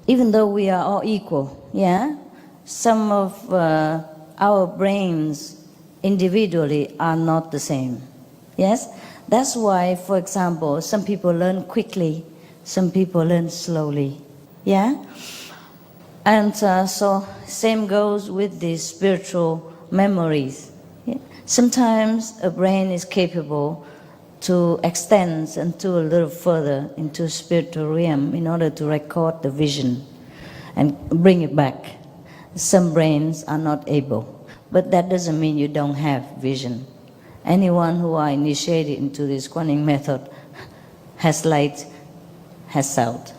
even though we are all equal, yeah, some of our brains individually are not the same. Yes? That's why, for example, some people learn quickly, some people learn slowly. Yeah? And so same goes with the spiritual memories. Yeah? Sometimes a brain is capable to extend into a little further into spiritual realm in order to record the vision and bring it back. Some brains are not able, but that doesn't mean you don't have vision. Anyone who are initiated into this Kuan Yin method has light, has sound.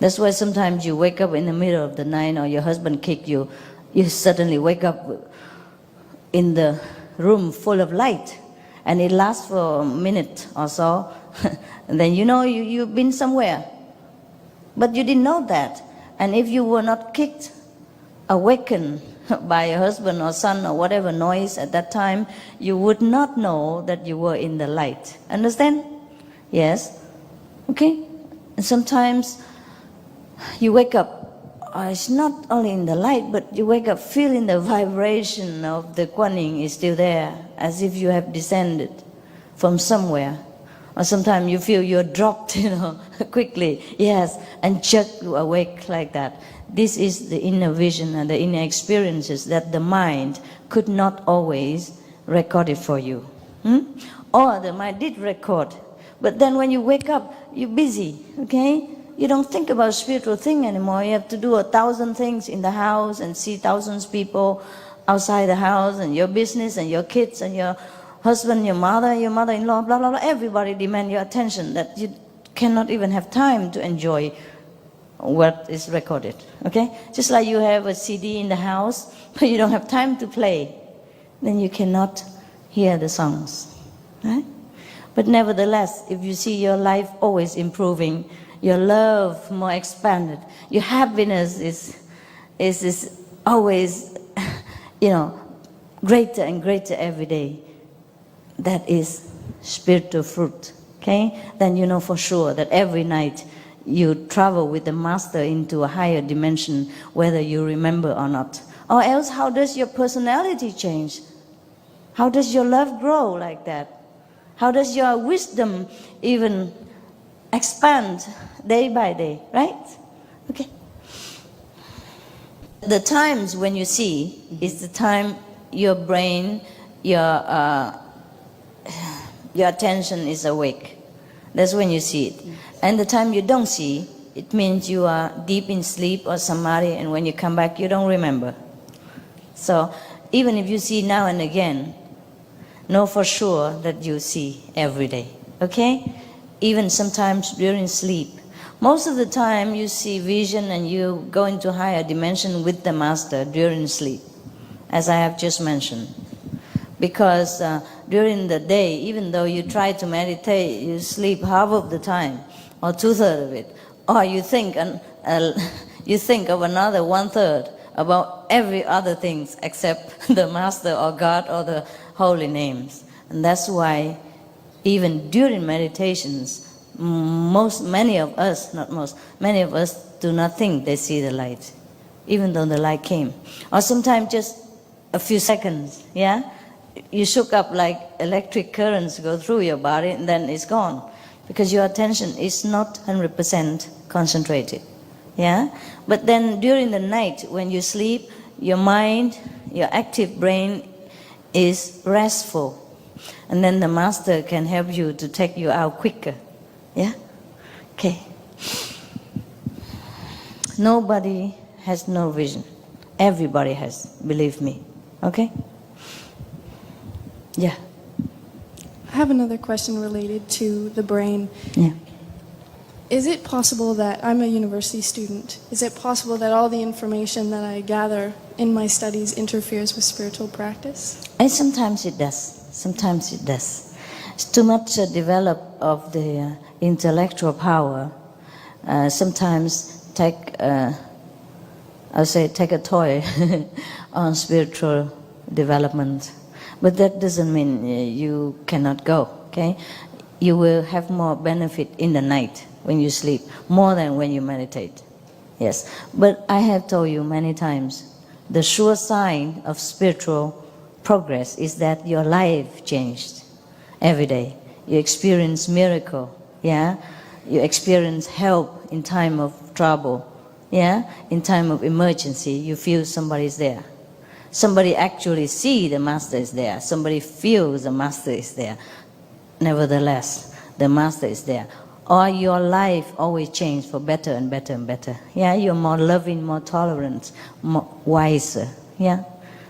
That's why sometimes you wake up in the middle of the night or your husband kick you, you suddenly wake up in the room full of light. And it lasts for a minute or so, and then you know you've been somewhere. But you didn't know that. And if you were not kicked, awakened by a husband or son or whatever noise at that time, you would not know that you were in the light. Understand? Yes? Okay? And sometimes you wake up, it's not only in the light, but you wake up feeling the vibration of the Kuan Yin is still there, as if you have descended from somewhere. Or sometimes you feel you're dropped, quickly, yes, and jerk you awake like that. This is the inner vision and the inner experiences that the mind could not always record it for you. Or the mind did record, but then when you wake up, you're busy, okay? You don't think about spiritual thing anymore. You have to do 1,000 things in the house and see thousands of people outside the house and your business and your kids and your husband, your mother-in-law, blah, blah, blah. Everybody demand your attention that you cannot even have time to enjoy what is recorded, okay? Just like you have a CD in the house, but you don't have time to play, then you cannot hear the songs, right? But nevertheless, if you see your life always improving, your love more expanded, your happiness is always, greater and greater every day. That is spiritual fruit, okay? Then you know for sure that every night you travel with the master into a higher dimension, whether you remember or not. Or else, how does your personality change? How does your love grow like that? How does your wisdom even expand day by day, right? Okay. The times when you see is the time your brain, your attention is awake. That's when you see it. And the time you don't see, it means you are deep in sleep or samadhi, and when you come back, you don't remember. So even if you see now and again, know for sure that you see every day, okay? Even sometimes during sleep. Most of the time you see vision and you go into higher dimension with the master during sleep, as I have just mentioned. Because during the day, even though you try to meditate, you sleep half of the time, or 2/3 of it. Or you think of another 1/3 about every other things except the master or God or the holy names. And that's why even during meditations, many of us do not think they see the light, even though the light came. Or sometimes just a few seconds, yeah? You shook up like electric currents go through your body and then it's gone. Because your attention is not 100% concentrated, yeah? But then during the night when you sleep, your mind, your active brain is restful. And then the master can help you to take you out quicker. Yeah? Okay. Nobody has no vision. Everybody has, believe me. Okay? Yeah. I have another question related to the brain. Yeah. Is it possible that, I'm a university student, is it possible that all the information that I gather in my studies interferes with spiritual practice? And sometimes it does. Sometimes it does. It's too much developed of the intellectual power. Sometimes take a toy on spiritual development. But that doesn't mean you cannot go, okay? You will have more benefit in the night when you sleep, more than when you meditate, Yes, but I have told you many times, the sure sign of spiritual progress is that your life changed every day. You experience miracle, yeah? You experience help in time of trouble, yeah? In time of emergency, you feel somebody's there. Somebody actually see the master is there. Somebody feels the master is there. Nevertheless, the master is there. Or your life always change for better and better and better. Yeah, you're more loving, more tolerant, more wiser. Yeah,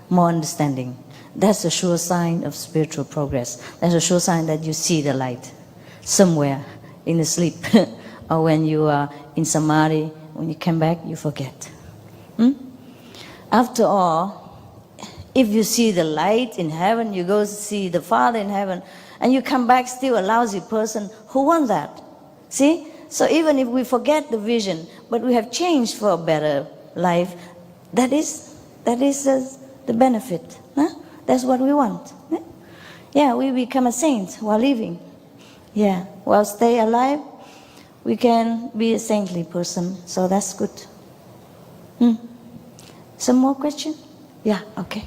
more understanding. That's a sure sign of spiritual progress. That's a sure sign that you see the light somewhere in the sleep, or when you are in samadhi. When you come back, you forget. After all, if you see the light in heaven, you go see the Father in heaven, and you come back still a lousy person, who wants that? See? So even if we forget the vision, but we have changed for a better life, that is the benefit. Huh? That's what we want. Yeah, we become a saint while living. Yeah, while stay alive, we can be a saintly person. So that's good. Some more question? Yeah, okay.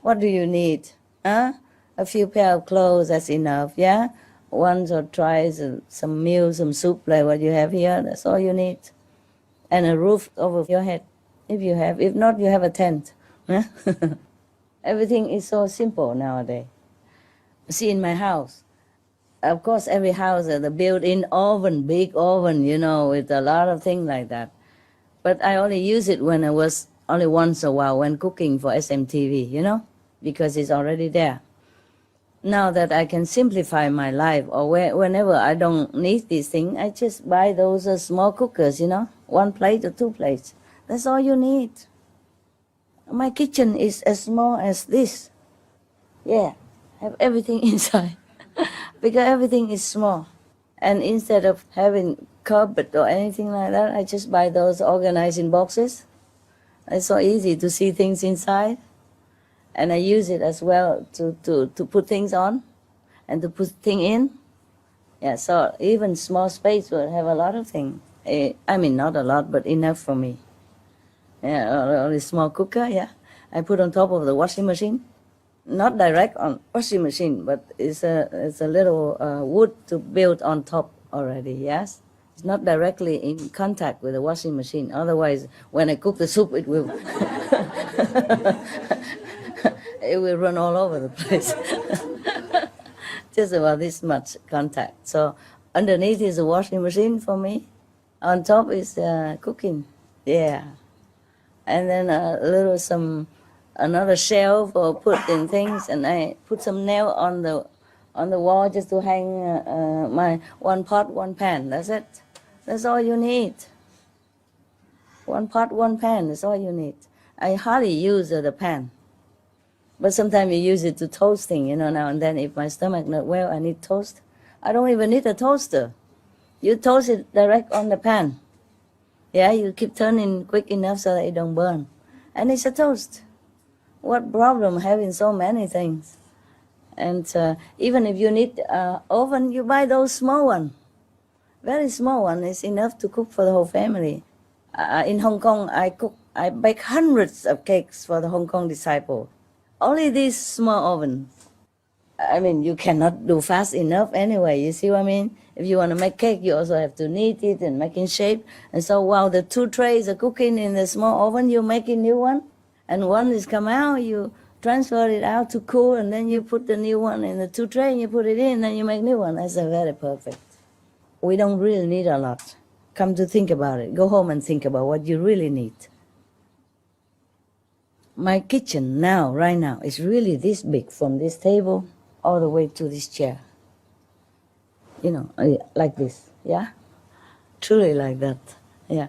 What do you need? Huh? A few pair of clothes, that's enough, yeah? Once or twice, some meal, some soup like what you have here, that's all you need. And a roof over your head, if you have. If not, you have a tent. Huh? Everything is so simple nowadays. See, in my house, of course, every house has a built-in oven, big oven, with a lot of things like that. But I only use it when I was only once a while when cooking for SMTV, because it's already there. Now that I can simplify my life, or whenever I don't need these things, I just buy those small cookers, 1 plate or 2 plates. That's all you need. My kitchen is as small as this. Yeah, have everything inside because everything is small. And instead of having cupboard or anything like that, I just buy those organized in boxes. It's so easy to see things inside. And I use it as well to put things on and to put things in. Yeah, so even small space will have a lot of things. I mean, not a lot, but enough for me. Yeah, only small cooker, yeah. I put on top of the washing machine. Not direct on washing machine, but it's a little wood to build on top already, yes? It's not directly in contact with the washing machine. Otherwise, when I cook the soup, it will it will run all over the place. Just about this much contact. So underneath is a washing machine for me. On top is cooking. Yeah. And then another shelf or put in things, and I put some nail on the wall just to hang my 1 pot, 1 pan. That's it. That's all you need. 1 pot, 1 pan. That's all you need. I hardly use the pan, but sometimes you use it to toasting. Now and then if my stomach not well, I need toast. I don't even need a toaster. You toast it direct on the pan. Yeah, you keep turning quick enough so that it don't burn, and it's a toast. What problem having so many things? And even if you need oven, you buy those small one. Very small one is enough to cook for the whole family. In Hong Kong, I bake hundreds of cakes for the Hong Kong disciple. Only these small ovens. I mean, you cannot do fast enough anyway, you see what I mean? If you want to make cake, you also have to knead it and make in shape. And so while the 2 trays are cooking in the small oven, you make a new one. And one is come out, you transfer it out to cool, and then you put the new one in the 2 tray, and you put it in, and then you make new one. That's very perfect. We don't really need a lot. Come to think about it. Go home and think about what you really need. My kitchen now, right now, is really this big, from this table all the way to this chair. You know, like this, yeah? Truly like that, yeah.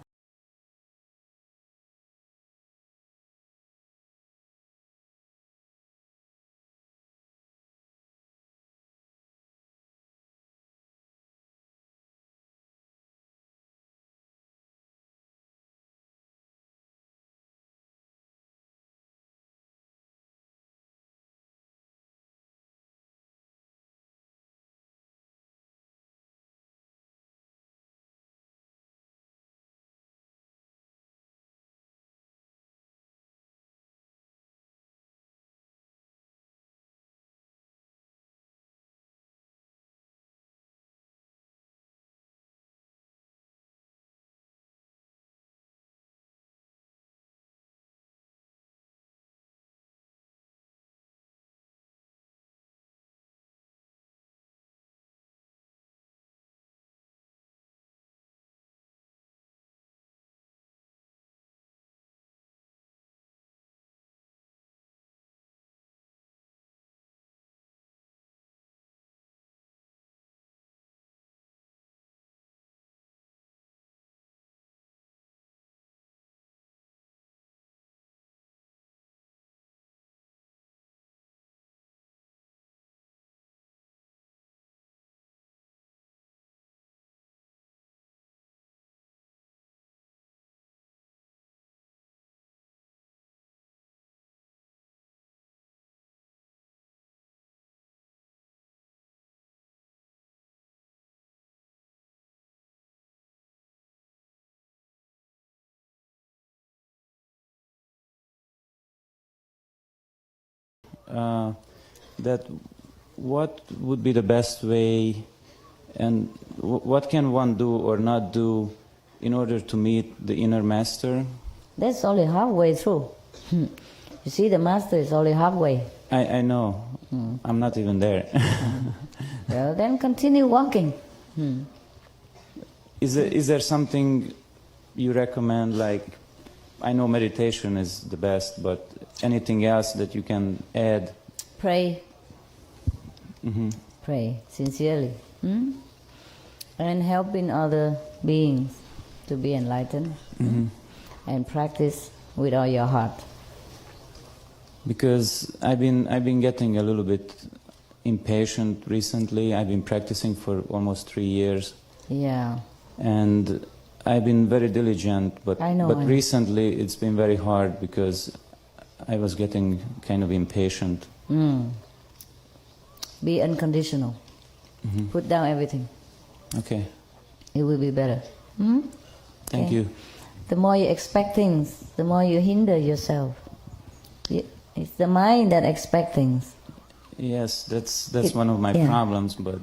That what would be the best way, and what can one do or not do in order to meet the inner master? That's only halfway through. You see, the master is only halfway. I know. I'm not even there. Well, then continue walking. Is there something you recommend, like, I know meditation is the best, but anything else that you can add? Pray. Pray sincerely. And helping other beings to be enlightened. And practice with all your heart. Because I've been getting a little bit impatient recently. I've been practicing for almost 3 years. Yeah. And I've been very diligent, but recently it's been very hard because I was getting kind of impatient. Be unconditional. Put down everything. Okay. It will be better. Thank you. The more you expect things, the more you hinder yourself. It's the mind that expects things. Yes, that's one of my problems, but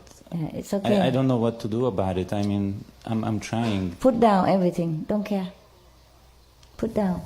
it's okay. I don't know what to do about it. I mean, I'm trying. Put down everything. Don't care. Put down.